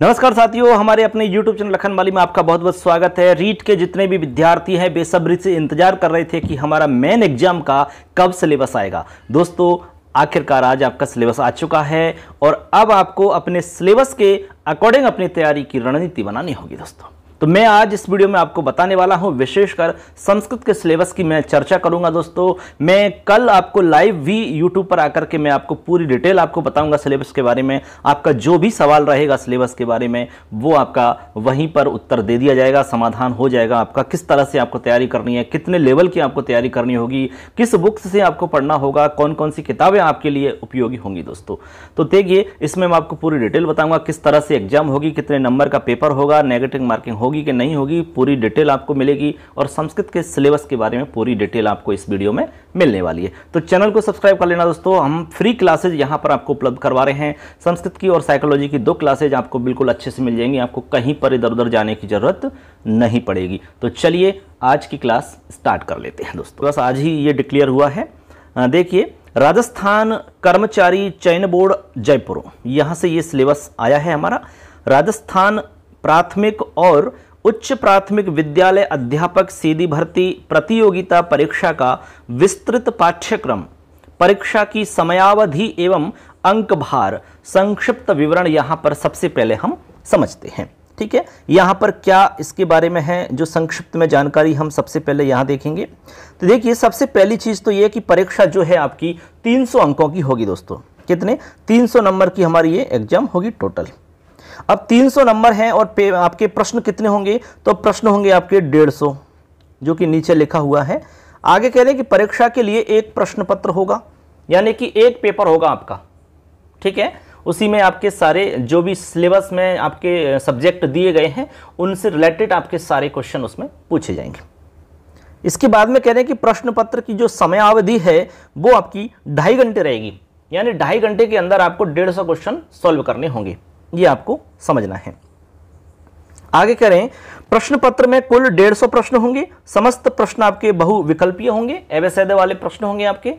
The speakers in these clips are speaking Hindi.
नमस्कार साथियों, हमारे अपने YouTube चैनल लखनवाली में आपका बहुत बहुत स्वागत है। रीट के जितने भी विद्यार्थी हैं बेसब्री से इंतजार कर रहे थे कि हमारा मेन एग्जाम का कब सिलेबस आएगा। दोस्तों आखिरकार आज आपका सिलेबस आ चुका है और अब आपको अपने सिलेबस के अकॉर्डिंग अपनी तैयारी की रणनीति बनानी होगी। दोस्तों तो मैं आज इस वीडियो में आपको बताने वाला हूं, विशेषकर संस्कृत के सिलेबस की मैं चर्चा करूंगा। दोस्तों मैं कल आपको लाइव भी यूट्यूब पर आकर के मैं आपको पूरी डिटेल आपको बताऊंगा सिलेबस के बारे में। आपका जो भी सवाल रहेगा सिलेबस के बारे में वो आपका वहीं पर उत्तर दे दिया जाएगा, समाधान हो जाएगा आपका। किस तरह से आपको तैयारी करनी है, कितने लेवल की आपको तैयारी करनी होगी, किस बुक्स से आपको पढ़ना होगा, कौन कौन सी किताबें आपके लिए उपयोगी होंगी। दोस्तों तो देखिए इसमें मैं आपको पूरी डिटेल बताऊंगा, किस तरह से एग्जाम होगी, कितने नंबर का पेपर होगा, नेगेटिव मार्किंग होगी कि नहीं होगी, पूरी डिटेल आपको मिलेगी और संस्कृत के सिलेबस के बारे में पूरी डिटेल आपको इस वीडियो में मिलने वाली है। तो चैनल को सब्सक्राइब कर लेना। दोस्तों हम फ्री क्लासेज यहां पर आपको उपलब्ध करवा रहे हैं। संस्कृत की और साइकोलॉजी की 2 क्लासेज आपको बिल्कुल अच्छे से मिल जाएंगी, आपको कहीं पर इधर उधर जाने की जरूरत नहीं पड़ेगी। तो चलिए आज की क्लास स्टार्ट कर लेते हैं। दोस्तों बस आज ही ये डिक्लेयर हुआ है। देखिए राजस्थान कर्मचारी चयन बोर्ड जयपुर, यहां से ये सिलेबस आया है हमारा। राजस्थान प्राथमिक और उच्च प्राथमिक विद्यालय अध्यापक सीधी भर्ती प्रतियोगिता परीक्षा का विस्तृत पाठ्यक्रम, परीक्षा की समयावधि एवं अंक भार, संक्षिप्त विवरण यहां पर सबसे पहले हम समझते हैं। ठीक है, यहां पर क्या इसके बारे में है जो संक्षिप्त में जानकारी हम सबसे पहले यहां देखेंगे। तो देखिए सबसे पहली चीज तो यह कि परीक्षा जो है आपकी 300 अंकों की होगी। दोस्तों कितने 300 नंबर की हमारी ये एग्जाम होगी टोटल। अब 300 नंबर हैं और आपके प्रश्न कितने होंगे, तो प्रश्न होंगे आपके 150 जो कि नीचे लिखा हुआ है। आगे कह रहे हैं कि परीक्षा के लिए एक प्रश्न पत्र होगा, यानी कि एक पेपर होगा आपका। ठीक है, उसी में आपके सारे जो भी सिलेबस में आपके सब्जेक्ट दिए गए हैं उनसे रिलेटेड आपके सारे क्वेश्चन उसमें पूछे जाएंगे। इसके बाद में कह रहे हैं कि प्रश्न पत्र की जो समयावधि है वो आपकी 2.5 घंटे रहेगी, यानी 2.5 घंटे के अंदर आपको 150 क्वेश्चन सॉल्व करने होंगे, ये आपको समझना है। आगे करें प्रश्न पत्र में कुल 150 प्रश्न होंगे। समस्त प्रश्न आपके बहुविकल्पीय होंगे, एवं वाले प्रश्न होंगे आपके।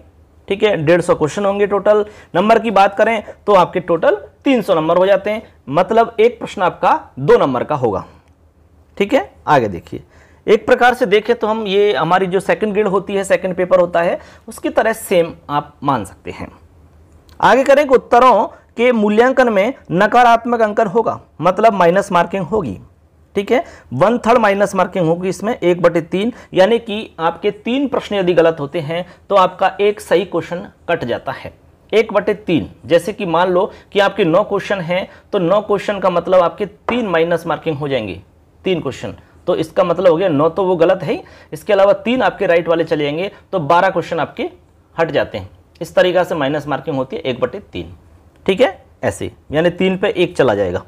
ठीक है, 150 क्वेश्चन होंगे टोटल। नंबर की बात करें तो आपके टोटल 300 नंबर हो जाते हैं, मतलब एक प्रश्न आपका 2 नंबर का होगा। ठीक है, आगे देखिए एक प्रकार से देखें तो हम ये हमारी जो सेकंड ग्रेड होती है, सेकंड पेपर होता है, उसकी तरह सेम आप मान सकते हैं। आगे करें कि उत्तरों के मूल्यांकन में नकारात्मक अंकन होगा, मतलब माइनस मार्किंग होगी। ठीक है, 1/3 माइनस मार्किंग होगी इसमें 1/3, यानी कि आपके 3 प्रश्न यदि गलत होते हैं तो आपका एक सही क्वेश्चन कट जाता है। 1/3 जैसे कि मान लो कि आपके 9 क्वेश्चन हैं तो 9 क्वेश्चन का मतलब आपके 3 माइनस मार्किंग हो जाएंगे। 3 क्वेश्चन तो इसका मतलब हो गया 9 तो वो गलत है ही, इसके अलावा 3 आपके राइट वाले चले जाएंगे तो 12 क्वेश्चन आपके हट जाते हैं। इस तरीका से माइनस मार्किंग होती है 1/3। ठीक है, ऐसे यानी 3 पे 1 चला जाएगा।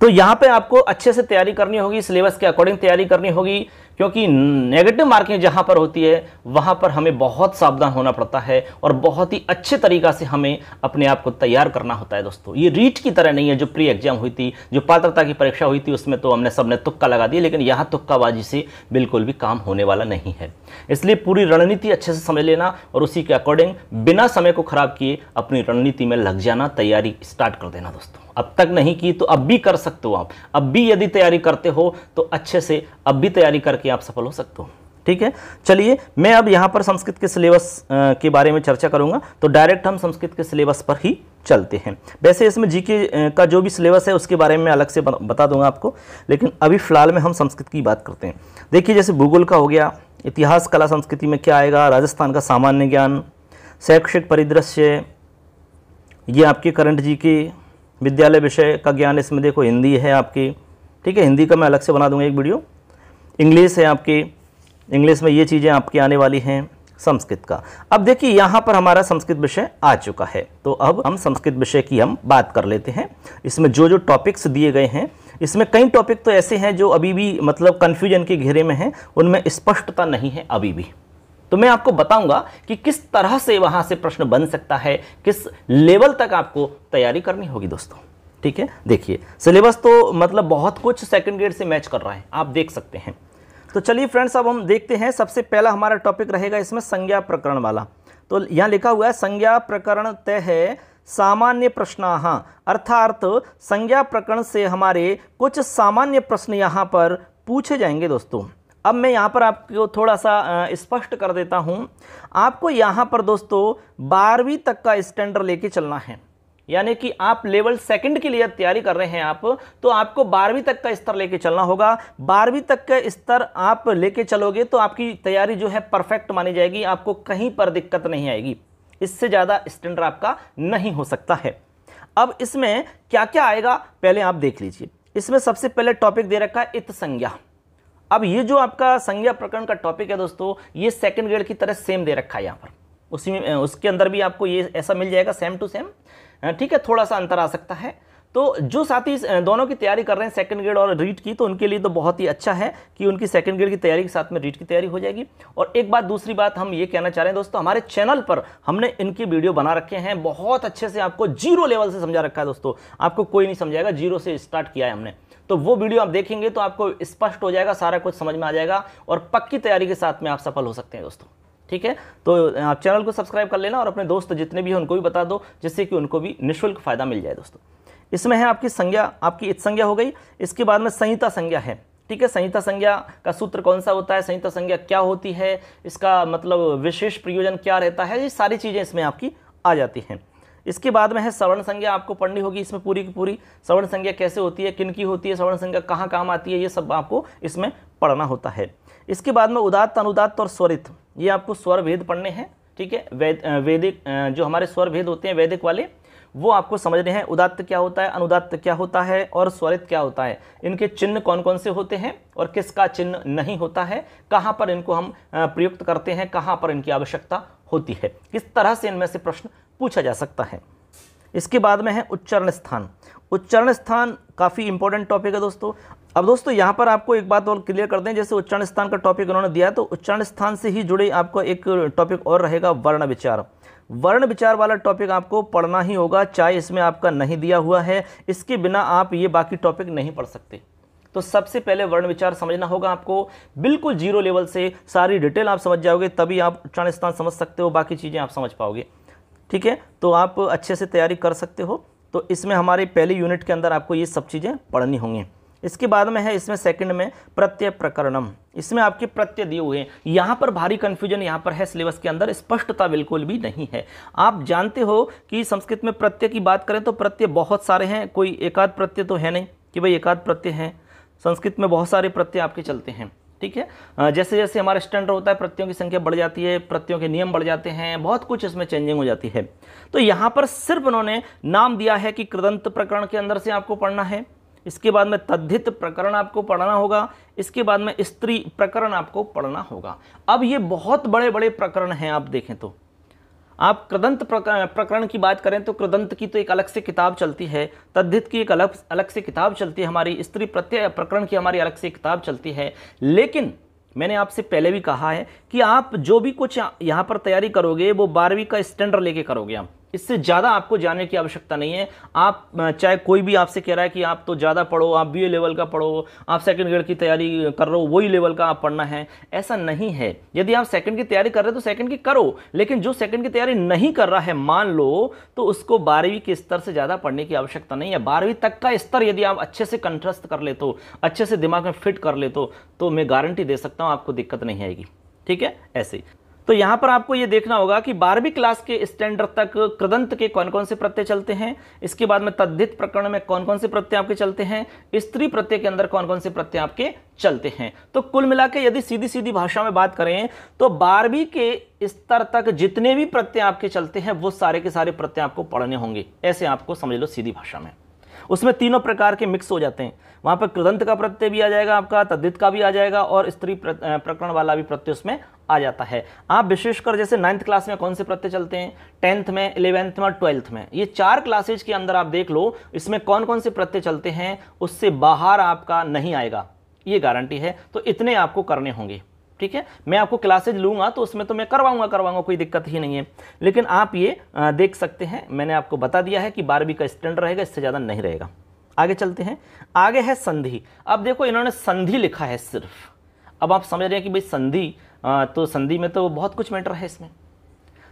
तो यहां पे आपको अच्छे से तैयारी करनी होगी, सिलेबस के अकॉर्डिंग तैयारी करनी होगी, क्योंकि नेगेटिव मार्किंग जहां पर होती है वहां पर हमें बहुत सावधान होना पड़ता है और बहुत ही अच्छे तरीका से हमें अपने आप को तैयार करना होता है। दोस्तों ये रीट की तरह नहीं है जो प्री एग्जाम हुई थी, जो पात्रता की परीक्षा हुई थी, उसमें तो हमने सबने तुक्का लगा दिया, लेकिन यहाँ तुक्काबाजी से बिल्कुल भी काम होने वाला नहीं है। इसलिए पूरी रणनीति अच्छे से समझ लेना और उसी के अकॉर्डिंग बिना समय को खराब किए अपनी रणनीति में लग जाना, तैयारी स्टार्ट कर देना। दोस्तों अब तक नहीं की तो अब भी कर सकते हो आप, अब भी यदि तैयारी करते हो तो अच्छे से अब भी तैयारी करके आप सफल हो सकते हो। ठीक है, चलिए मैं अब यहां पर संस्कृत के सिलेबस के बारे में चर्चा करूंगा, तो डायरेक्ट हम संस्कृत के सिलेबस पर ही चलते हैं। वैसे इसमें जीके का जो भी सिलेबस है उसके बारे में अलग से बता दूंगा आपको, लेकिन अभी फिलहाल में हम संस्कृत की बात करते हैं। देखिए जैसे भूगोल का हो गया, इतिहास कला संस्कृति में क्या आएगा, राजस्थान का सामान्य ज्ञान, शैक्षिक परिदृश्य, ये आपके करंट जीके, विद्यालय विषय का ज्ञान, इसमें देखो हिंदी है आपकी। ठीक है, हिंदी का मैं अलग से बना दूंगा एक वीडियो। इंग्लिश है आपकी, इंग्लिश में ये चीज़ें आपकी आने वाली हैं। संस्कृत का अब देखिए यहाँ पर हमारा संस्कृत विषय आ चुका है, तो अब हम संस्कृत विषय की हम बात कर लेते हैं। इसमें जो जो टॉपिक्स दिए गए हैं, इसमें कई टॉपिक तो ऐसे हैं जो अभी भी मतलब कन्फ्यूजन के घेरे में हैं, उनमें स्पष्टता नहीं है अभी भी। तो मैं आपको बताऊंगा कि किस तरह से वहां से प्रश्न बन सकता है, किस लेवल तक आपको तैयारी करनी होगी। दोस्तों ठीक है, देखिए सिलेबस तो मतलब बहुत कुछ सेकंड ग्रेड से मैच कर रहा है, आप देख सकते हैं। तो चलिए फ्रेंड्स अब हम देखते हैं। सबसे पहला हमारा टॉपिक रहेगा इसमें संज्ञा प्रकरण वाला। तो यहाँ लिखा हुआ है संज्ञा प्रकरण तय है सामान्य प्रश्नाः, अर्थात संज्ञा प्रकरण से हमारे कुछ सामान्य प्रश्न यहाँ पर पूछे जाएंगे दोस्तों। अब मैं यहाँ पर आपको थोड़ा सा स्पष्ट कर देता हूँ। आपको यहाँ पर दोस्तों 12वीं तक का स्टैंडर्ड लेके चलना है, यानी कि आप लेवल सेकंड के लिए तैयारी कर रहे हैं आप, तो आपको 12वीं तक का स्तर लेके चलना होगा। 12वीं तक का स्तर आप लेके चलोगे तो आपकी तैयारी जो है परफेक्ट मानी जाएगी, आपको कहीं पर दिक्कत नहीं आएगी। इससे ज़्यादा स्टैंडर्ड आपका नहीं हो सकता है। अब इसमें क्या क्या आएगा पहले आप देख लीजिए। इसमें सबसे पहले टॉपिक दे रखा है इत संज्ञा। अब ये जो आपका संज्ञा प्रकरण का टॉपिक है दोस्तों, ये सेकंड ग्रेड की तरह सेम दे रखा है यहाँ पर, उसी में उसके अंदर भी आपको ये ऐसा मिल जाएगा सेम टू सेम, ठीक है। थोड़ा सा अंतर आ सकता है। तो जो साथी दोनों की तैयारी कर रहे हैं सेकंड ग्रेड और रीट की, तो उनके लिए तो बहुत ही अच्छा है कि उनकी सेकंड ग्रेड की तैयारी के साथ में रीट की तैयारी हो जाएगी। और एक बात, दूसरी बात हम ये कहना चाह रहे हैं दोस्तों, हमारे चैनल पर हमने इनकी वीडियो बना रखे हैं, बहुत अच्छे से आपको जीरो लेवल से समझा रखा है दोस्तों। आपको कोई नहीं समझाएगा, जीरो से स्टार्ट किया है हमने। तो वो वीडियो आप देखेंगे तो आपको स्पष्ट हो जाएगा, सारा कुछ समझ में आ जाएगा और पक्की तैयारी के साथ में आप सफल हो सकते हैं दोस्तों, ठीक है। तो आप चैनल को सब्सक्राइब कर लेना और अपने दोस्त जितने भी हैं उनको भी बता दो, जिससे कि उनको भी निःशुल्क फायदा मिल जाए दोस्तों। इसमें है आपकी संज्ञा, आपकी इत संज्ञा हो गई। इसके बाद में संहिता संज्ञा है, ठीक है। संहिता संज्ञा का सूत्र कौन सा होता है, संहिता संज्ञा क्या होती है, इसका मतलब विशेष प्रयोजन क्या रहता है, ये सारी चीज़ें इसमें आपकी आ जाती हैं। इसके बाद में है सवर्ण संज्ञा, आपको पढ़नी होगी इसमें पूरी की पूरी। सवर्ण संज्ञा कैसे होती है, किन की होती है, सवर्ण संज्ञा कहाँ काम आती है, ये सब आपको इसमें पढ़ना होता है। इसके बाद में उदात्त, अनुदात्त और स्वरित, ये आपको स्वर भेद पढ़ने हैं, ठीक है। वैदिक जो हमारे स्वर भेद होते हैं वैदिक वाले, वो आपको समझने हैं। उदात्त क्या होता है, अनुदात्त क्या होता है और स्वरित क्या होता है, इनके चिन्ह कौन कौन से होते हैं और किसका चिन्ह नहीं होता है, कहाँ पर इनको हम प्रयुक्त करते हैं, कहाँ पर इनकी आवश्यकता होती है, किस तरह से इनमें से प्रश्न पूछा जा सकता है। इसके बाद में है उच्चारण स्थान। उच्चारण स्थान काफ़ी इंपॉर्टेंट टॉपिक है दोस्तों। अब दोस्तों यहाँ पर आपको एक बात और क्लियर कर दें, जैसे उच्चारण स्थान का टॉपिक उन्होंने दिया, तो उच्चारण स्थान से ही जुड़े आपको एक टॉपिक और रहेगा, वर्ण विचार। वर्ण विचार वाला टॉपिक आपको पढ़ना ही होगा, चाहे इसमें आपका नहीं दिया हुआ है, इसके बिना आप ये बाकी टॉपिक नहीं पढ़ सकते। तो सबसे पहले वर्ण विचार समझना होगा आपको, बिल्कुल जीरो लेवल से सारी डिटेल आप समझ जाओगे, तभी आप उच्चारण स्थान समझ सकते हो, बाकी चीज़ें आप समझ पाओगे, ठीक है। तो आप अच्छे से तैयारी कर सकते हो। तो इसमें हमारे पहले यूनिट के अंदर आपको ये सब चीज़ें पढ़नी होंगी। इसके बाद में है इसमें सेकंड में प्रत्यय प्रकरणम, इसमें आपके प्रत्यय दिए हुए हैं। यहाँ पर भारी कन्फ्यूजन यहाँ पर है, सिलेबस के अंदर स्पष्टता बिल्कुल भी नहीं है। आप जानते हो कि संस्कृत में प्रत्यय की बात करें तो प्रत्यय बहुत सारे हैं, कोई एकाध प्रत्यय तो है नहीं कि भाई एकाध प्रत्यय हैं। संस्कृत में बहुत सारे प्रत्यय आपके चलते हैं, ठीक है। जैसे जैसे हमारा स्टैंडर्ड होता है, प्रत्ययों की संख्या बढ़ जाती है, प्रत्ययों के नियम बढ़ जाते हैं, बहुत कुछ इसमें चेंजिंग हो जाती है। तो यहाँ पर सिर्फ उन्होंने नाम दिया है कि कृदंत प्रकरण के अंदर से आपको पढ़ना है। इसके बाद में तद्धित प्रकरण आपको पढ़ना होगा। इसके बाद में स्त्री प्रकरण आपको पढ़ना होगा। अब ये बहुत बड़े बड़े प्रकरण हैं, आप देखें तो आप कृदंत प्रकरण की बात करें तो कृदंत की तो एक अलग से किताब चलती है, तद्धित की एक अलग से किताब चलती है, हमारी स्त्री प्रत्यय प्रकरण की हमारी अलग से किताब चलती है। लेकिन मैंने आपसे पहले भी कहा है कि आप जो भी कुछ यहाँ पर तैयारी करोगे वो 12वीं का स्टैंडर्ड लेके करोगे आप, इससे ज़्यादा आपको जानने की आवश्यकता नहीं है। आप चाहे कोई भी आपसे कह रहा है कि आप तो ज़्यादा पढ़ो, आप बीए लेवल का पढ़ो, आप सेकंड ग्रेड की तैयारी कर रहे हो, वही लेवल का आप पढ़ना है, ऐसा नहीं है। यदि आप सेकंड की तैयारी कर रहे हो तो सेकंड की करो, लेकिन जो सेकंड की तैयारी नहीं कर रहा है मान लो, तो उसको 12वीं के स्तर से ज़्यादा पढ़ने की आवश्यकता नहीं है। 12वीं तक का स्तर यदि आप अच्छे से कंठस्थ कर ले तो, अच्छे से दिमाग में फिट कर ले तो मैं गारंटी दे सकता हूँ आपको दिक्कत नहीं आएगी, ठीक है। ऐसे तो यहाँ पर आपको ये देखना होगा कि 12वीं क्लास के स्टैंडर्ड तक कृदंत के कौन कौन से प्रत्यय चलते हैं, इसके बाद में तद्धित प्रकरण में कौन कौन से प्रत्यय आपके चलते हैं, स्त्री प्रत्यय के अंदर कौन कौन से प्रत्यय आपके चलते हैं। तो कुल मिला के यदि सीधी सीधी भाषा में बात करें तो 12वीं के स्तर तक जितने भी प्रत्यय आपके चलते हैं वो सारे के सारे प्रत्यय आपको पढ़ने होंगे, ऐसे आपको समझ लो सीधी भाषा में। उसमें तीनों प्रकार के मिक्स हो जाते हैं, वहाँ पर कृदंत का प्रत्यय भी आ जाएगा आपका, तद्धित का भी आ जाएगा और स्त्री प्रकरण वाला भी प्रत्यय उसमें आ जाता है। आप विशेषकर जैसे 9th क्लास में कौन से प्रत्यय चलते हैं, 10th में, 11th में और 12th में, ये 4 क्लासेज के अंदर आप देख लो इसमें कौन कौन से प्रत्यय चलते हैं, उससे बाहर आपका नहीं आएगा, ये गारंटी है। तो इतने आपको करने होंगे, ठीक है। मैं आपको क्लासेज लूंगा तो उसमें तो मैं करवाऊंगा, कोई दिक्कत ही नहीं है। लेकिन आप ये देख सकते हैं, मैंने आपको बता दिया है कि 12वीं का स्टैंडर्ड रहेगा, इससे ज़्यादा नहीं रहेगा। आगे चलते हैं, आगे है संधि। अब देखो इन्होंने संधि लिखा है सिर्फ। अब आप समझ रहे हैं कि भाई संधि, तो संधि में तो बहुत कुछ मैटर है इसमें।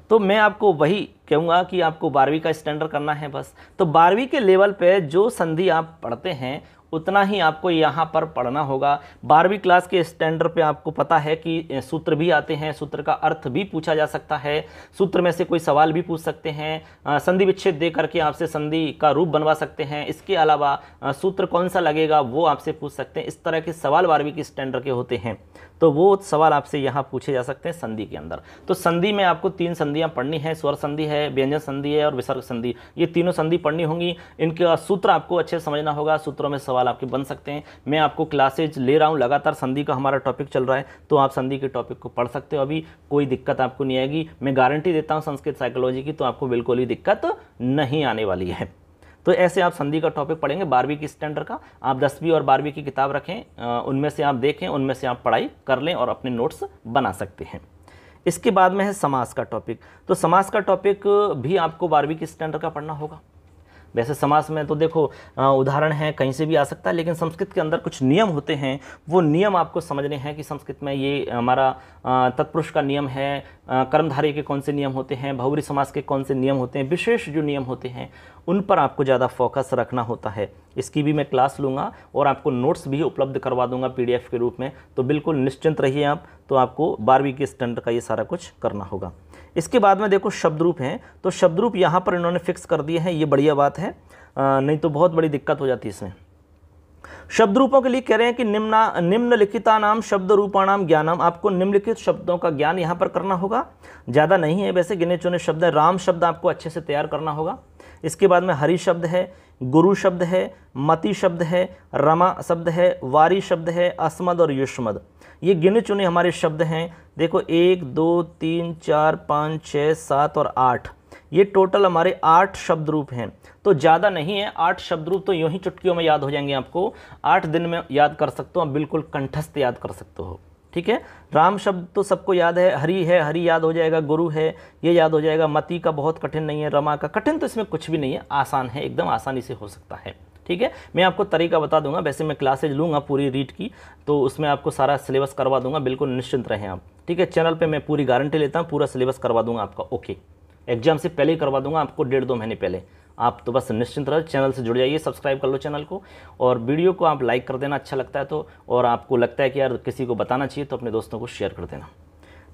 तो मैं आपको वही कहूँगा कि आपको 12वीं का स्टैंडर्ड करना है बस। तो 12वीं के लेवल पे जो संधि आप पढ़ते हैं उतना ही आपको यहाँ पर पढ़ना होगा। 12वीं क्लास के स्टैंडर्ड पे आपको पता है कि सूत्र भी आते हैं, सूत्र का अर्थ भी पूछा जा सकता है, सूत्र में से कोई सवाल भी पूछ सकते हैं, संधि विच्छेद दे करके आपसे संधि का रूप बनवा सकते हैं। इसके अलावा सूत्र कौन सा लगेगा वो आपसे पूछ सकते हैं। इस तरह के सवाल 12वीं के स्टैंडर्ड के होते हैं, तो वो सवाल आपसे यहाँ पूछे जा सकते हैं संधि के अंदर। तो संधि में आपको 3 संधियाँ पढ़नी है, स्वर संधि है, व्यंजन संधि है और विसर्ग संधि। ये तीनों संधि पढ़नी होंगी। इनका सूत्र आपको अच्छे समझना होगा, सूत्रों में सवाल आपके बन सकते हैं। मैं आपको क्लासेज ले रहा हूँ, लगातार संधि का हमारा टॉपिक चल रहा है, तो आप संधि के टॉपिक को पढ़ सकते हो। अभी कोई दिक्कत आपको नहीं आएगी, मैं गारंटी देता हूँ संस्कृत साइकोलॉजी की, तो आपको बिल्कुल ही दिक्कत नहीं आने वाली है। तो ऐसे आप संधि का टॉपिक पढ़ेंगे 12वीं की स्टैंडर्ड का। आप 10वीं और 12वीं की किताब रखें, उनमें से आप देखें, उनमें से आप पढ़ाई कर लें और अपने नोट्स बना सकते हैं। इसके बाद में है समास का टॉपिक। तो समास का टॉपिक भी आपको 12वीं की स्टैंडर्ड का पढ़ना होगा। वैसे समास में तो देखो उदाहरण है कहीं से भी आ सकता है, लेकिन संस्कृत के अंदर कुछ नियम होते हैं, वो नियम आपको समझने हैं कि संस्कृत में ये हमारा तत्पुरुष का नियम है, कर्मधारय के कौन से नियम होते हैं, बहुब्रीहि समास के कौन से नियम होते हैं, विशेष जो नियम होते हैं उन पर आपको ज़्यादा फोकस रखना होता है। इसकी भी मैं क्लास लूँगा और आपको नोट्स भी उपलब्ध करवा दूंगा PDF के रूप में, तो बिल्कुल निश्चिंत रहिए आप। तो आपको 12वीं के स्टैंडर्ड का ये सारा कुछ करना होगा। इसके बाद में देखो शब्द रूप हैं, तो शब्द रूप यहाँ पर इन्होंने फिक्स कर दिए हैं, ये बढ़िया बात है, नहीं तो बहुत बड़ी दिक्कत हो जाती है इसमें। शब्द रूपों के लिए कह रहे हैं कि निम्नलिखिता नाम शब्द रूपाणाम ज्ञानम, आपको निम्नलिखित शब्दों का ज्ञान यहाँ पर करना होगा। ज़्यादा नहीं है वैसे, गिने चुने शब्द है। राम शब्द आपको अच्छे से तैयार करना होगा। इसके बाद में हरि शब्द है, गुरु शब्द है, मति शब्द है, रमा शब्द है, वारी शब्द है, अस्मद और युष्मद, ये गिने चुने हमारे शब्द हैं। देखो 1 2 3 4 5 6 7 और 8, ये टोटल हमारे 8 शब्द रूप हैं। तो ज़्यादा नहीं है, 8 शब्द रूप तो यूं ही चुटकियों में याद हो जाएंगे आपको, 8 दिन में याद कर सकते हो, बिल्कुल कंठस्थ याद कर सकते हो। ठीक है, राम शब्द तो सबको याद है, हरि है, हरि याद हो जाएगा, गुरु है, ये याद हो जाएगा, मति का बहुत कठिन नहीं है, रमा का कठिन तो इसमें कुछ भी नहीं है, आसान है, एकदम आसानी से हो सकता है। ठीक है, मैं आपको तरीका बता दूंगा, वैसे मैं क्लासेज लूँगा पूरी रीड की, तो उसमें आपको सारा सिलेबस करवा दूंगा, बिल्कुल निश्चिंत रहें आप। ठीक है, चैनल पे मैं पूरी गारंटी लेता हूँ, पूरा सिलेबस करवा दूंगा आपका। ओके, एग्जाम से पहले ही करवा दूंगा आपको, 1.5-2 महीने पहले। आप तो बस निश्चिंत रहो, चैनल से जुड़ जाइए, सब्सक्राइब कर लो चैनल को, और वीडियो को आप लाइक कर देना अच्छा लगता है तो, और आपको लगता है कि यार किसी को बताना चाहिए तो अपने दोस्तों को शेयर कर देना।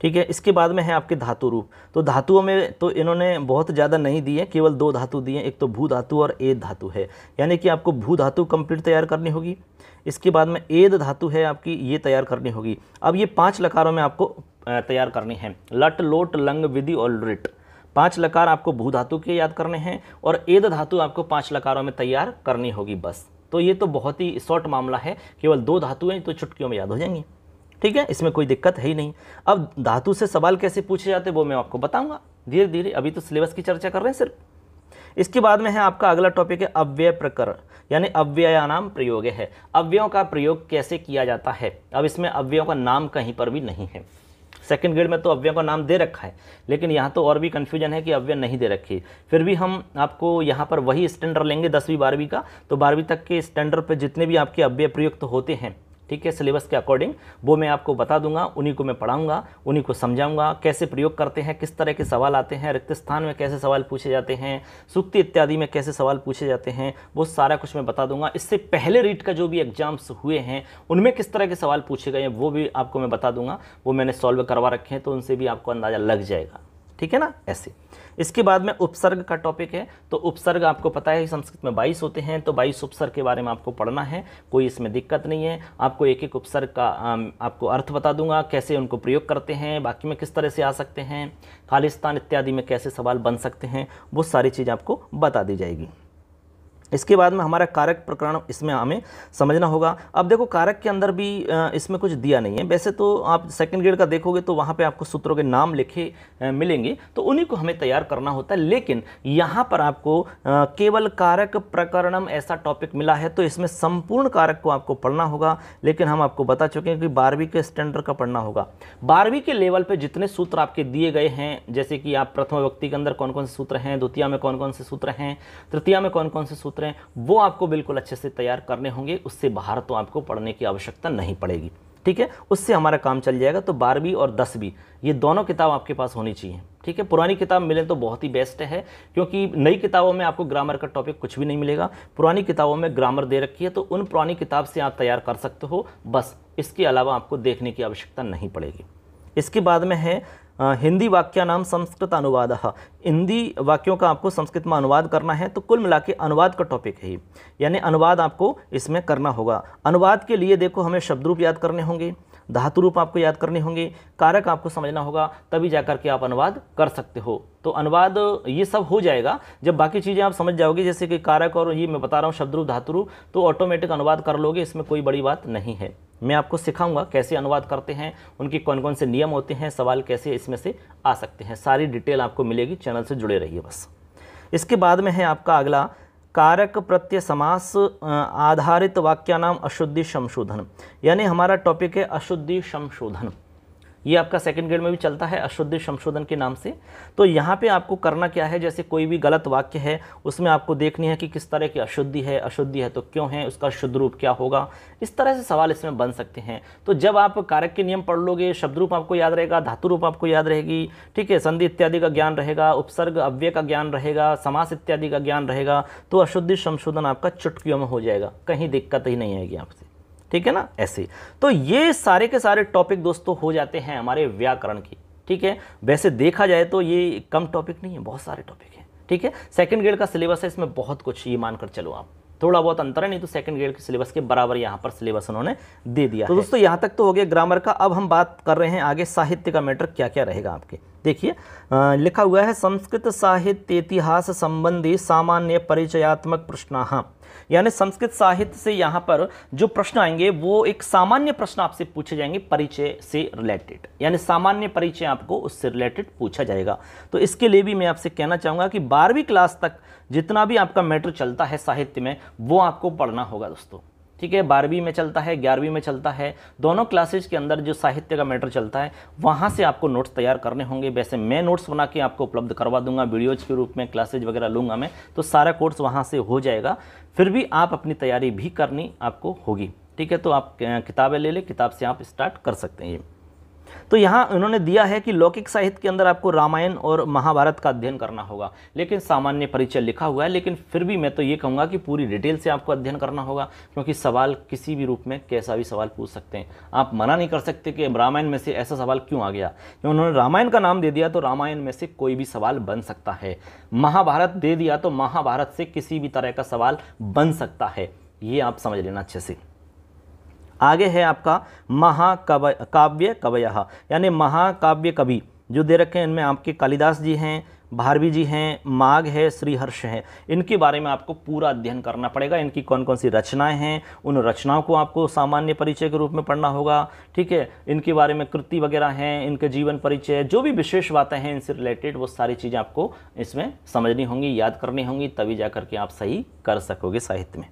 ठीक है, इसके बाद में है आपके धातु रूप। तो धातुओं में तो इन्होंने बहुत ज़्यादा नहीं दिए, केवल 2 धातु दिए, एक तो भू धातु और एद धातु है, यानी कि आपको भू धातु कंप्लीट तैयार करनी होगी। इसके बाद में एद धातु है आपकी, ये तैयार करनी होगी। अब ये 5 लकारों में आपको तैयार करनी है, लट लोट लंग विधि और लृट। 5 लकार आपको भू धातु के याद करने हैं और एद धातु आपको 5 लकारों में तैयार करनी होगी बस। तो ये तो बहुत ही शॉर्ट मामला है, केवल 2 धातु हैं तो चुटकियों में याद हो जाएंगी। ठीक है, इसमें कोई दिक्कत है ही नहीं। अब धातु से सवाल कैसे पूछे जाते हैं वो मैं आपको बताऊंगा धीरे धीरे, अभी तो सिलेबस की चर्चा कर रहे हैं सिर्फ। इसके बाद में है आपका अगला टॉपिक है अव्यय प्रकरण, यानी अव्ययानाम प्रयोग है। अव्ययों का प्रयोग कैसे किया जाता है। अब इसमें अव्ययों का नाम कहीं पर भी नहीं है। सेकंड ग्रेड में तो अव्ययों का नाम दे रखा है, लेकिन यहाँ तो और भी कन्फ्यूजन है कि अव्यय नहीं दे रखी। फिर भी हम आपको यहाँ पर वही स्टैंडर्ड लेंगे 10वीं 12वीं का, तो 12वीं तक के स्टैंडर्ड पे जितने भी आपके अव्यय प्रयुक्त होते हैं, ठीक है, सिलेबस के अकॉर्डिंग, वो मैं आपको बता दूंगा, उन्हीं को मैं पढ़ाऊंगा, उन्हीं को समझाऊंगा, कैसे प्रयोग करते हैं, किस तरह के सवाल आते हैं, रिक्त स्थान में कैसे सवाल पूछे जाते हैं, सूक्ति इत्यादि में कैसे सवाल पूछे जाते हैं, वो सारा कुछ मैं बता दूंगा। इससे पहले रीट का जो भी एग्जाम्स हुए हैं उनमें किस तरह के सवाल पूछे गए हैं वो भी आपको मैं बता दूंगा, वो मैंने सॉल्व करवा रखे हैं, तो उनसे भी आपको अंदाज़ा लग जाएगा। ठीक है ना, ऐसे। इसके बाद में उपसर्ग का टॉपिक है। तो उपसर्ग आपको पता है संस्कृत में 22 होते हैं, तो 22 उपसर्ग के बारे में आपको पढ़ना है, कोई इसमें दिक्कत नहीं है। आपको एक एक उपसर्ग का आपको अर्थ बता दूंगा, कैसे उनको प्रयोग करते हैं, बाकी में किस तरह से आ सकते हैं, खालिस्तान इत्यादि में कैसे सवाल बन सकते हैं, वो सारी चीज़ आपको बता दी जाएगी। इसके बाद में हमारा कारक प्रकरण इसमें हमें समझना होगा। अब देखो कारक के अंदर भी इसमें कुछ दिया नहीं है, वैसे तो आप सेकंड ग्रेड का देखोगे तो वहाँ पे आपको सूत्रों के नाम लिखे मिलेंगे, तो उन्हीं को हमें तैयार करना होता है। लेकिन यहाँ पर आपको केवल कारक प्रकरणम ऐसा टॉपिक मिला है, तो इसमें संपूर्ण कारक को आपको पढ़ना होगा। लेकिन हम आपको बता चुके हैं कि 12वीं के स्टैंडर्ड का पढ़ना होगा। 12वीं के लेवल पर जितने सूत्र आपके दिए गए हैं, जैसे कि आप प्रथम विभक्ति के अंदर कौन कौन से सूत्र हैं, द्वितीया में कौन कौन से सूत्र हैं, तृतीया में कौन कौन से सूत्र, वो आपको बिल्कुल अच्छे से तैयार करने होंगे। उससे बाहर तो आपको पढ़ने की आवश्यकता नहीं पड़ेगी। ठीक है, उससे हमारा काम चल जाएगा। तो 12वीं और 10वीं ये दोनों किताब आपके पास होनी चाहिए। ठीक है, पुरानी किताब मिले तो बहुत ही बेस्ट है, क्योंकि नई किताबों में आपको ग्रामर का टॉपिक कुछ भी नहीं मिलेगा। पुरानी किताबों में ग्रामर दे रखी है, तो उन पुरानी किताब से आप तैयार कर सकते हो, बस इसके अलावा आपको देखने की आवश्यकता नहीं पड़ेगी। इसके बाद में है हिंदी वाक्यानाम संस्कृत अनुवाद। हिंदी वाक्यों का आपको संस्कृत में अनुवाद करना है, तो कुल मिला के अनुवाद का टॉपिक है, यानी अनुवाद आपको इसमें करना होगा। अनुवाद के लिए देखो हमें शब्द रूप याद करने होंगे, धातु रूप आपको याद करने होंगे, कारक आपको समझना होगा, तभी जाकर के आप अनुवाद कर सकते हो। तो अनुवाद ये सब हो जाएगा जब बाकी चीज़ें आप समझ जाओगे, जैसे कि कारक और ये मैं बता रहा हूँ शब्द रूप धातु रूप, तो ऑटोमेटिक अनुवाद कर लोगे, इसमें कोई बड़ी बात नहीं है। मैं आपको सिखाऊंगा कैसे अनुवाद करते हैं, उनके कौन कौन से नियम होते हैं, सवाल कैसे इसमें से आ सकते हैं, सारी डिटेल आपको मिलेगी। चैनल से जुड़े रहिए बस। इसके बाद में है आपका अगला कारक प्रत्यय समास आधारित वाक्यानाम अशुद्धि संशोधन, यानी हमारा टॉपिक है अशुद्धि संशोधन। ये आपका सेकंड ग्रेड में भी चलता है अशुद्धि संशोधन के नाम से। तो यहाँ पे आपको करना क्या है, जैसे कोई भी गलत वाक्य है उसमें आपको देखनी है कि किस तरह की अशुद्धि है तो क्यों है, उसका शुद्ध रूप क्या होगा, इस तरह से सवाल इसमें बन सकते हैं। तो जब आप कारक के नियम पढ़ लोगे, शब्द रूप आपको याद रहेगा, धातु रूप आपको याद रहेगी, ठीक है, संधि इत्यादि का ज्ञान रहेगा, उपसर्ग अव्यय का ज्ञान रहेगा, समास इत्यादि का ज्ञान रहेगा, तो अशुद्धि संशोधन आपका चुटकियों में हो जाएगा, कहीं दिक्कत ही नहीं आएगी आपसे, ठीक है ना, ऐसे। तो ये सारे के सारे टॉपिक दोस्तों हो जाते हैं हमारे व्याकरण की, ठीक है। वैसे देखा जाए तो ये कम टॉपिक नहीं है, बहुत सारे टॉपिक हैं, ठीक है। सेकंड ग्रेड का सिलेबस है, इसमें बहुत कुछ, ये मानकर चलो आप, थोड़ा बहुत अंतर है, नहीं तो सेकंड ग्रेड के सिलेबस के बराबर यहाँ पर सिलेबस उन्होंने दे दिया। तो दोस्तों यहाँ तक तो हो गया ग्रामर का। अब हम बात कर रहे हैं आगे साहित्य का मैटर क्या क्या रहेगा आपके। देखिए लिखा हुआ है संस्कृत साहित्य इतिहास संबंधी सामान्य परिचयात्मक प्रश्न, यानी संस्कृत साहित्य से यहाँ पर जो प्रश्न आएंगे वो एक सामान्य प्रश्न आपसे पूछे जाएंगे परिचय से रिलेटेड, यानी सामान्य परिचय आपको उससे रिलेटेड पूछा जाएगा। तो इसके लिए भी मैं आपसे कहना चाहूँगा कि 12वीं क्लास तक जितना भी आपका मैटर चलता है साहित्य में वो आपको पढ़ना होगा दोस्तों, ठीक है। 12वीं में चलता है, 11वीं में चलता है, दोनों क्लासेज के अंदर जो साहित्य का मैटर चलता है वहाँ से आपको नोट्स तैयार करने होंगे। वैसे मैं नोट्स बना के आपको उपलब्ध करवा दूंगा, वीडियोज के रूप में क्लासेज वगैरह लूँगा मैं, तो सारा कोर्स वहाँ से हो जाएगा। फिर भी आप अपनी तैयारी भी करनी आपको होगी, ठीक है। तो आप किताबें ले लें, किताब से आप स्टार्ट कर सकते हैं। तो यहाँ उन्होंने दिया है कि लौकिक साहित्य के अंदर आपको रामायण और महाभारत का अध्ययन करना होगा, लेकिन सामान्य परिचय लिखा हुआ है, लेकिन फिर भी मैं तो ये कहूँगा कि पूरी डिटेल से आपको अध्ययन करना होगा, क्योंकि सवाल किसी भी रूप में कैसा भी सवाल पूछ सकते हैं। आप मना नहीं कर सकते कि रामायण में से ऐसा सवाल क्यों आ गया, क्योंकि उन्होंने रामायण का नाम दे दिया तो रामायण में से कोई भी सवाल बन सकता है, महाभारत दे दिया तो महाभारत से किसी भी तरह का सवाल बन सकता है, ये आप समझ लेना अच्छे से। आगे है आपका महाकाव्य कवयः, यानी महाकाव्य कवि जो दे रखे हैं, इनमें आपके कालिदास जी हैं, भारवी जी हैं, माघ है, श्रीहर्ष है, इनके बारे में आपको पूरा अध्ययन करना पड़ेगा। इनकी कौन कौन सी रचनाएं हैं, उन रचनाओं को आपको सामान्य परिचय के रूप में पढ़ना होगा, ठीक है। इनके बारे में कृति वगैरह हैं, इनके जीवन परिचय, जो भी विशेष बातें हैं इनसे रिलेटेड, वो सारी चीज़ें आपको इसमें समझनी होंगी, याद करनी होंगी, तभी जा करके आप सही कर सकोगे साहित्य में।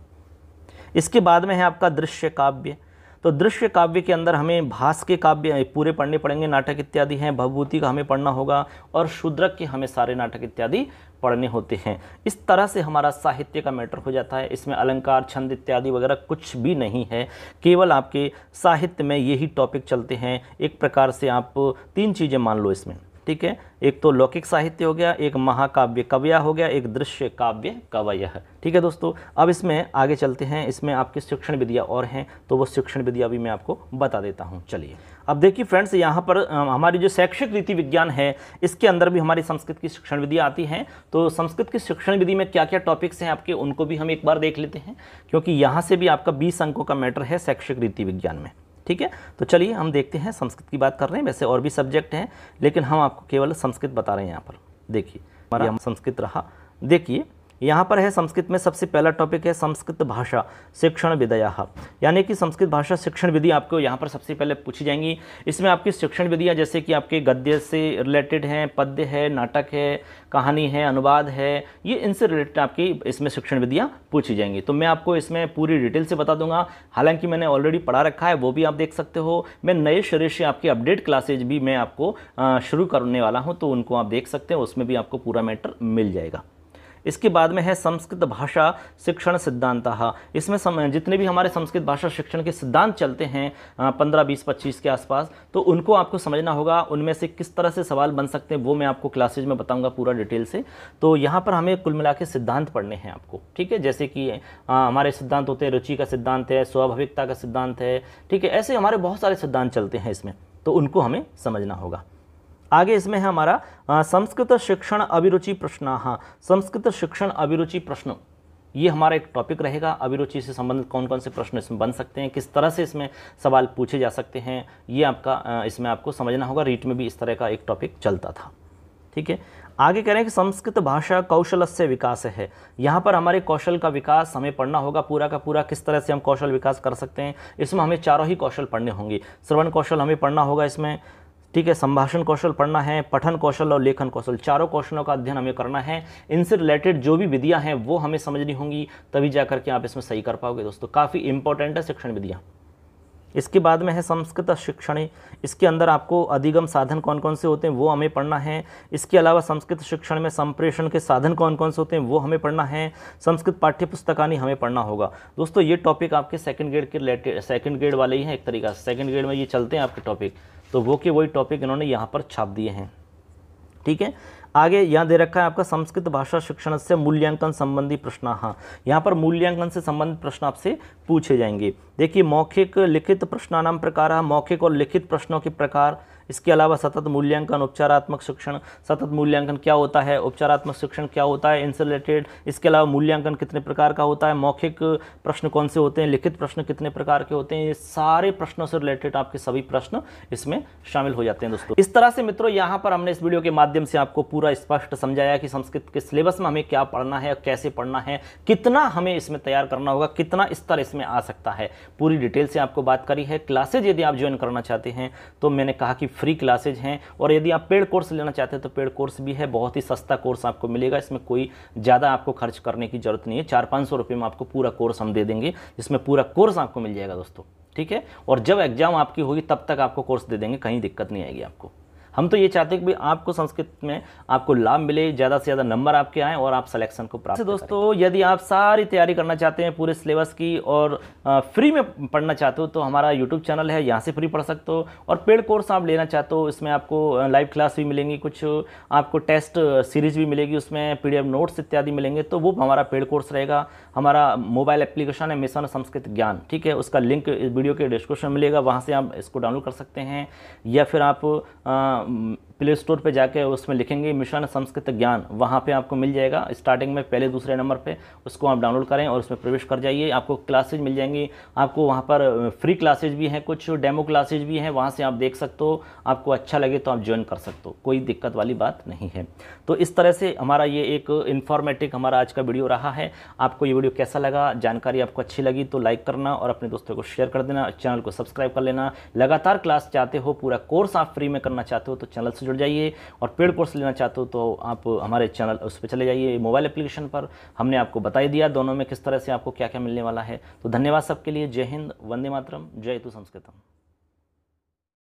इसके बाद में है आपका दृश्य काव्य। तो दृश्य काव्य के अंदर हमें भास के काव्य पूरे पढ़ने पड़ेंगे, नाटक इत्यादि हैं, भवभूति का हमें पढ़ना होगा, और शूद्रक के हमें सारे नाटक इत्यादि पढ़ने होते हैं। इस तरह से हमारा साहित्य का मैटर हो जाता है। इसमें अलंकार छंद इत्यादि वगैरह कुछ भी नहीं है, केवल आपके साहित्य में यही टॉपिक चलते हैं। एक प्रकार से आप 3 चीज़ें मान लो इसमें, ठीक है। एक तो लौकिक साहित्य हो गया, एक महाकाव्य कवया हो गया, एक दृश्य काव्य कवयः, ठीक है दोस्तों। अब इसमें आगे चलते हैं, इसमें आपकी शिक्षण विधियाँ और हैं, तो वो शिक्षण विधियाँ भी मैं आपको बता देता हूँ। चलिए अब देखिए फ्रेंड्स, यहाँ पर हमारी जो शैक्षिक रीति विज्ञान है इसके अंदर भी हमारी संस्कृत की शिक्षण विधियाँ आती हैं। तो संस्कृत की शिक्षण विधि में क्या क्या टॉपिक्स हैं आपके, उनको भी हम एक बार देख लेते हैं, क्योंकि यहाँ से भी आपका 20 अंकों का मैटर है शैक्षिक रीति विज्ञान में, ठीक है। तो चलिए हम देखते हैं, संस्कृत की बात कर रहे हैं, वैसे और भी सब्जेक्ट हैं लेकिन हम आपको केवल संस्कृत बता रहे हैं। यहाँ पर देखिए हमारा संस्कृत रहा। देखिए यहाँ पर है संस्कृत में सबसे पहला टॉपिक है संस्कृत भाषा शिक्षण विधयः, यानी कि संस्कृत भाषा शिक्षण विधि आपको यहाँ पर सबसे पहले पूछी जाएंगी। इसमें आपकी शिक्षण विधियाँ जैसे कि आपके गद्य से रिलेटेड हैं, पद्य है, नाटक है, कहानी है, अनुवाद है, ये इनसे रिलेटेड आपकी इसमें शिक्षण विधियाँ पूछी जाएंगी। तो मैं आपको इसमें पूरी डिटेल से बता दूंगा, हालांकि मैंने ऑलरेडी पढ़ा रखा है, वो भी आप देख सकते हो। मैं नए सिरे से आपकी अपडेट क्लासेज भी मैं आपको शुरू करने वाला हूँ, तो उनको आप देख सकते हैं, उसमें भी आपको पूरा मैटर मिल जाएगा। इसके बाद में है संस्कृत भाषा शिक्षण सिद्धांतः। इसमें जितने भी हमारे संस्कृत भाषा शिक्षण के सिद्धांत चलते हैं 15, 20, 25 के आसपास, तो उनको आपको समझना होगा। उनमें से किस तरह से सवाल बन सकते हैं वो मैं आपको क्लासेज में बताऊंगा पूरा डिटेल से। तो यहाँ पर हमें कुल मिला के सिद्धांत पढ़ने हैं आपको, ठीक है। जैसे कि हमारे सिद्धांत होते हैं, रुचि का सिद्धांत है, स्वाभाविकता का सिद्धांत है, ठीक है। ऐसे हमारे बहुत सारे सिद्धांत चलते हैं इसमें, तो उनको हमें समझना होगा। आगे इसमें है हमारा संस्कृत शिक्षण अभिरुचि प्रश्न। संस्कृत शिक्षण अभिरुचि प्रश्न, ये हमारा एक टॉपिक रहेगा। अभिरुचि से संबंधित कौन कौन से प्रश्न इसमें बन सकते हैं, किस तरह से इसमें सवाल पूछे जा सकते हैं, ये आपका इसमें आपको समझना होगा। रीट में भी इस तरह का एक टॉपिक चलता था, ठीक है। आगे कह रहे हैं कि संस्कृत भाषा कौशलस्य विकास है। यहाँ पर हमारे कौशल का विकास हमें पढ़ना होगा पूरा का पूरा, किस तरह से हम कौशल विकास कर सकते हैं। इसमें हमें चारों ही कौशल पढ़ने होंगे। श्रवण कौशल हमें पढ़ना होगा इसमें, ठीक है। संभाषण कौशल पढ़ना है, पठन कौशल और लेखन कौशल, चारों कौशलों का अध्ययन हमें करना है। इनसे रिलेटेड जो भी विधियां हैं वो हमें समझनी होंगी, तभी जाकर के आप इसमें सही कर पाओगे दोस्तों। काफ़ी इंपॉर्टेंट है शिक्षण विधियां। इसके बाद में है संस्कृत शिक्षण। इसके अंदर आपको अधिगम साधन कौन कौन से होते हैं वो हमें पढ़ना है। इसके अलावा संस्कृत शिक्षण में संप्रेषण के साधन कौन कौन से होते हैं वो हमें पढ़ना है। संस्कृत पाठ्यपुस्तकानी हमें पढ़ना होगा दोस्तों। ये टॉपिक आपके सेकंड ग्रेड के रिलेटेड, सेकंड ग्रेड वाले ही हैं एक तरीका से। सेकंड ग्रेड में ये चलते हैं आपके टॉपिक, तो वो के वही टॉपिक इन्होंने यहाँ पर छाप दिए हैं, ठीक है। आगे यहाँ दे रखा है आपका संस्कृत भाषा शिक्षण से मूल्यांकन संबंधी प्रश्न। हाँ, यहाँ पर मूल्यांकन से संबंधित प्रश्न आपसे पूछे जाएंगे। देखिए, मौखिक लिखित प्रश्नानाम प्रकार, मौखिक और लिखित प्रश्नों के प्रकार। इसके अलावा सतत मूल्यांकन, उपचारात्मक शिक्षण। सतत मूल्यांकन क्या होता है, उपचारात्मक शिक्षण क्या होता है, इनसे रिलेटेड। इसके अलावा मूल्यांकन कितने प्रकार का होता है, मौखिक प्रश्न कौन से होते हैं, लिखित प्रश्न कितने प्रकार के होते हैं, ये सारे प्रश्नों से रिलेटेड आपके सभी प्रश्न इसमें शामिल हो जाते हैं दोस्तों। इस तरह से मित्रों यहाँ पर हमने इस वीडियो के माध्यम से आपको पूरा स्पष्ट समझाया कि संस्कृत के सिलेबस में हमें क्या पढ़ना है, कैसे पढ़ना है, कितना हमें इसमें तैयार करना होगा, कितना स्तर इसमें आ सकता है, पूरी डिटेल से आपको बात करी है। क्लासेज यदि आप ज्वाइन करना चाहते हैं तो मैंने कहा कि फ्री क्लासेज हैं, और यदि आप पेड कोर्स लेना चाहते हैं तो पेड कोर्स भी है। बहुत ही सस्ता कोर्स आपको मिलेगा, इसमें कोई ज़्यादा आपको खर्च करने की जरूरत नहीं है। 400-500 रुपये में आपको पूरा कोर्स हम दे देंगे, जिसमें पूरा कोर्स आपको मिल जाएगा दोस्तों, ठीक है। और जब एग्जाम आपकी होगी तब तक आपको कोर्स दे देंगे, कहीं दिक्कत नहीं आएगी आपको। हम तो ये चाहते हैं कि आपको संस्कृत में आपको लाभ मिले, ज़्यादा से ज़्यादा नंबर आपके आएँ और आप सिलेक्शन को प्राप्त करें। दोस्तों, यदि आप सारी तैयारी करना चाहते हैं पूरे सिलेबस की और फ्री में पढ़ना चाहते हो तो हमारा यूट्यूब चैनल है, यहाँ से फ्री पढ़ सकते हो। और पेड कोर्स आप लेना चाहते हो, इसमें आपको लाइव क्लास भी मिलेंगी, कुछ आपको टेस्ट सीरीज भी मिलेगी, उसमें PDF नोट्स इत्यादि मिलेंगे, तो वो हमारा पेड कोर्स रहेगा। हमारा मोबाइल एप्लीकेशन है मिशन संस्कृत ज्ञान, ठीक है। उसका लिंक इस वीडियो के डिस्क्रिप्शन में मिलेगा, वहाँ से आप इसको डाउनलोड कर सकते हैं। या फिर आप प्ले स्टोर पे जाके उसमें लिखेंगे मिशन संस्कृत ज्ञान, वहाँ पे आपको मिल जाएगा। स्टार्टिंग में पहले दूसरे नंबर पे उसको आप डाउनलोड करें और उसमें प्रवेश कर जाइए। आपको क्लासेज मिल जाएंगी, आपको वहाँ पर फ्री क्लासेज भी हैं, कुछ डेमो क्लासेज भी हैं, वहाँ से आप देख सकते हो। आपको अच्छा लगे तो आप ज्वाइन कर सकते हो, कोई दिक्कत वाली बात नहीं है। तो इस तरह से हमारा ये एक इन्फॉर्मेटिव हमारा आज का वीडियो रहा है। आपको ये वीडियो कैसा लगा, जानकारी आपको अच्छी लगी तो लाइक करना और अपने दोस्तों को शेयर कर देना, चैनल को सब्सक्राइब कर लेना। लगातार क्लास चाहते हो, पूरा कोर्स आप फ्री में करना चाहते हो तो चैनल से जुड़ जाइए, और पेड कोर्स लेना चाहते हो तो आप हमारे चैनल उस पर चले जाइए, मोबाइल एप्लीकेशन पर। हमने आपको बता दिया दोनों में किस तरह से आपको क्या क्या मिलने वाला है। तो धन्यवाद सबके लिए। जय हिंद, वंदे मातरम, जय तु संस्कृतम।